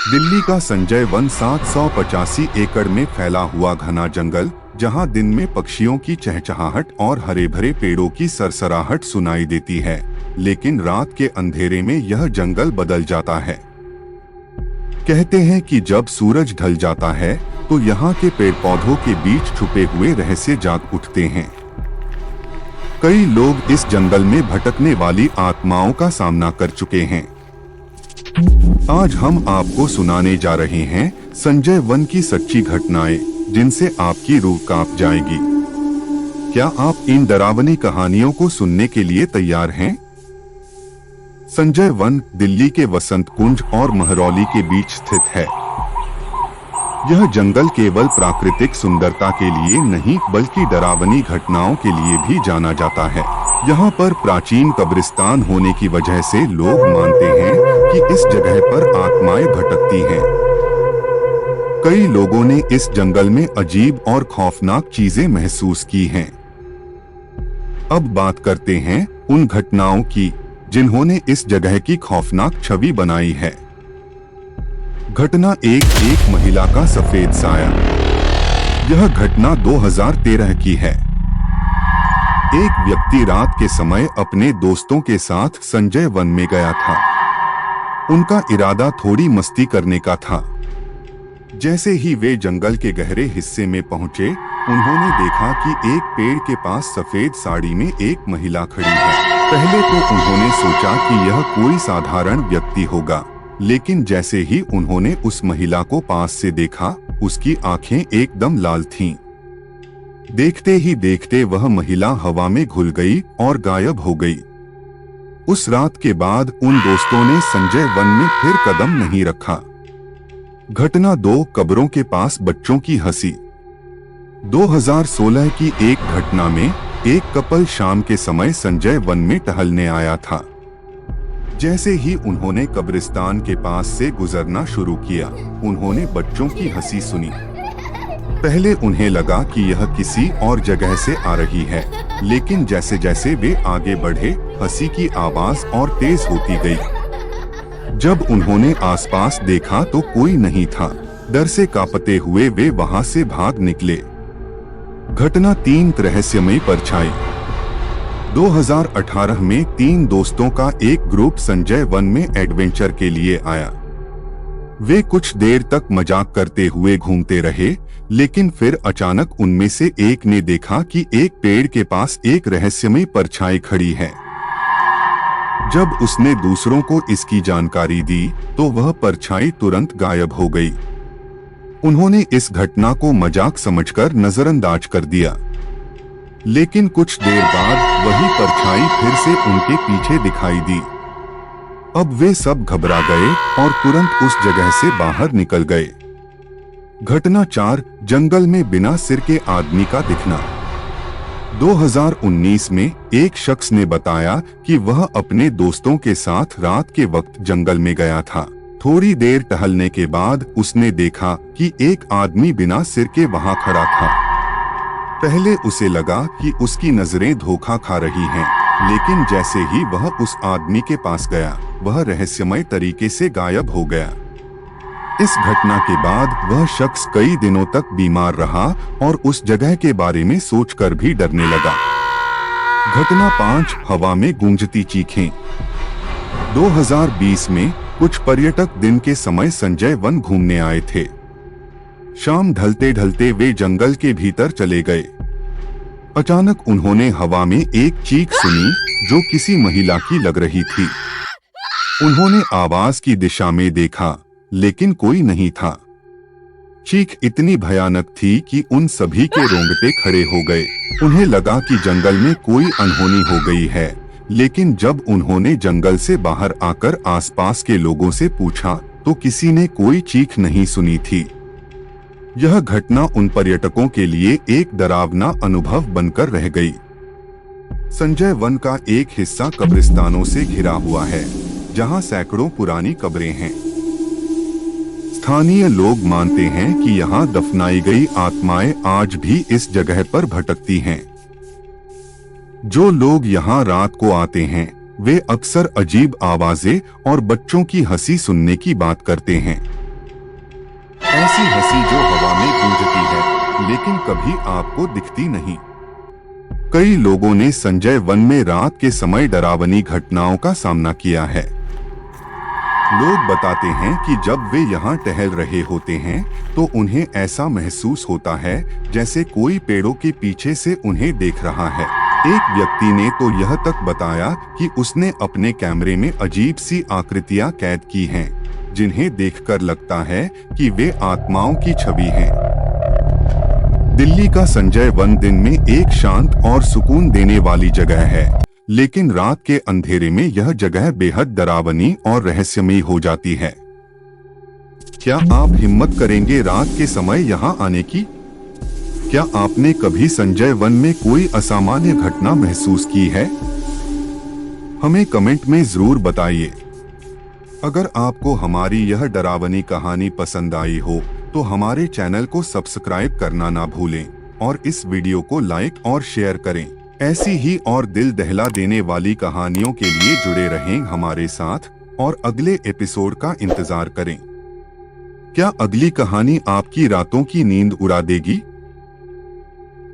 दिल्ली का संजय वन 785 एकड़ में फैला हुआ घना जंगल, जहां दिन में पक्षियों की चहचहाहट और हरे भरे पेड़ों की सरसराहट सुनाई देती है, लेकिन रात के अंधेरे में यह जंगल बदल जाता है। कहते हैं कि जब सूरज ढल जाता है तो यहाँ के पेड़ पौधों के बीच छुपे हुए रहस्य जाग उठते हैं। कई लोग इस जंगल में भटकने वाली आत्माओं का सामना कर चुके हैं। आज हम आपको सुनाने जा रहे हैं संजय वन की सच्ची घटनाएं, जिनसे आपकी रूह कांप जाएगी। क्या आप इन डरावनी कहानियों को सुनने के लिए तैयार हैं? संजय वन दिल्ली के वसंत कुंज और महरौली के बीच स्थित है। यह जंगल केवल प्राकृतिक सुंदरता के लिए नहीं, बल्कि डरावनी घटनाओं के लिए भी जाना जाता है। यहाँ पर प्राचीन कब्रिस्तान होने की वजह से लोग मानते हैं कि इस जगह पर आत्माएं भटकती हैं। कई लोगों ने इस जंगल में अजीब और खौफनाक चीजें महसूस की हैं। अब बात करते हैं उन घटनाओं की जिन्होंने इस जगह की खौफनाक छवि बनाई है। घटना एक महिला का सफेद साया। यह घटना 2013 की है। एक व्यक्ति रात के समय अपने दोस्तों के साथ संजय वन में गया था। उनका इरादा थोड़ी मस्ती करने का था। जैसे ही वे जंगल के गहरे हिस्से में पहुंचे, उन्होंने देखा कि एक पेड़ के पास सफेद साड़ी में एक महिला खड़ी है। पहले तो उन्होंने सोचा कि यह कोई साधारण व्यक्ति होगा, लेकिन जैसे ही उन्होंने उस महिला को पास से देखा, उसकी आंखें एकदम लाल थीं। देखते ही देखते वह महिला हवा में घुल गई और गायब हो गई। उस रात के बाद उन दोस्तों ने संजय वन में फिर कदम नहीं रखा। घटना 2 कब्रों के पास बच्चों की हंसी। 2016 की एक घटना में एक कपल शाम के समय संजय वन में टहलने आया था। जैसे ही उन्होंने कब्रिस्तान के पास से गुजरना शुरू किया, उन्होंने बच्चों की हंसी सुनी। पहले उन्हें लगा कि यह किसी और जगह से आ रही है, लेकिन जैसे जैसे वे आगे बढ़े, हंसी की आवाज और तेज होती गई। जब उन्होंने आसपास देखा तो कोई नहीं था। डर से कांपते हुए वे वहां से भाग निकले। घटना 3 रहस्यमयी परछाई। 2018 में 3 दोस्तों का एक ग्रुप संजय वन में एडवेंचर के लिए आया। वे कुछ देर तक मजाक करते हुए घूमते रहे, लेकिन फिर अचानक उनमें से एक ने देखा कि एक पेड़ के पास एक रहस्यमयी परछाई खड़ी है। जब उसने दूसरों को इसकी जानकारी दी, तो वह परछाई तुरंत गायब हो गई। उन्होंने इस घटना को मजाक समझकर नजरअंदाज कर दिया, लेकिन कुछ देर बाद वही परछाई फिर से उनके पीछे दिखाई दी। अब वे सब घबरा गए और तुरंत उस जगह से बाहर निकल गए। घटना 4 जंगल में बिना सिर के आदमी का दिखना। 2019 में एक शख्स ने बताया कि वह अपने दोस्तों के साथ रात के वक्त जंगल में गया था। थोड़ी देर टहलने के बाद उसने देखा कि एक आदमी बिना सिर के वहां खड़ा था। पहले उसे लगा कि उसकी नजरें धोखा खा रही हैं, लेकिन जैसे ही वह उस आदमी के पास गया, वह रहस्यमय तरीके से गायब हो गया। इस घटना के बाद वह शख्स कई दिनों तक बीमार रहा और उस जगह के बारे में सोचकर भी डरने लगा। घटना 5 हवा में गूंजती चीखें। 2020 में कुछ पर्यटक दिन के समय संजय वन घूमने आए थे। शाम ढलते ढलते वे जंगल के भीतर चले गए। अचानक उन्होंने हवा में एक चीख सुनी, जो किसी महिला की लग रही थी। उन्होंने आवाज की दिशा में देखा, लेकिन कोई नहीं था। चीख इतनी भयानक थी कि उन सभी के रोंगटे खड़े हो गए। उन्हें लगा कि जंगल में कोई अनहोनी हो गई है, लेकिन जब उन्होंने जंगल से बाहर आकर आसपास के लोगों से पूछा, तो किसी ने कोई चीख नहीं सुनी थी। यह घटना उन पर्यटकों के लिए एक डरावना अनुभव बनकर रह गई। संजय वन का एक हिस्सा कब्रिस्तानों से घिरा हुआ है, जहां सैकड़ों पुरानी कब्रें हैं। स्थानीय लोग मानते हैं कि यहां दफनाई गई आत्माएं आज भी इस जगह पर भटकती हैं। जो लोग यहां रात को आते हैं, वे अक्सर अजीब आवाजें और बच्चों की हंसी सुनने की बात करते हैं। ऐसी हंसी जो हवा में गूंजती है लेकिन कभी आपको दिखती नहीं। कई लोगों ने संजय वन में रात के समय डरावनी घटनाओं का सामना किया है। लोग बताते हैं कि जब वे यहाँ टहल रहे होते हैं तो उन्हें ऐसा महसूस होता है जैसे कोई पेड़ों के पीछे से उन्हें देख रहा है। एक व्यक्ति ने तो यह तक बताया कि उसने अपने कैमरे में अजीब सी आकृतियां कैद की हैं, जिन्हें देखकर लगता है कि वे आत्माओं की छवि हैं। दिल्ली का संजय वन दिन में एक शांत और सुकून देने वाली जगह है, लेकिन रात के अंधेरे में यह जगह बेहद डरावनी और रहस्यमयी हो जाती है। क्या आप हिम्मत करेंगे रात के समय यहाँ आने की? क्या आपने कभी संजय वन में कोई असामान्य घटना महसूस की है? हमें कमेंट में जरूर बताइए। अगर आपको हमारी यह डरावनी कहानी पसंद आई हो तो हमारे चैनल को सब्सक्राइब करना ना भूलें और इस वीडियो को लाइक और शेयर करें। ऐसी ही और दिल दहला देने वाली कहानियों के लिए जुड़े रहें हमारे साथ और अगले एपिसोड का इंतजार करें। क्या अगली कहानी आपकी रातों की नींद उड़ा देगी?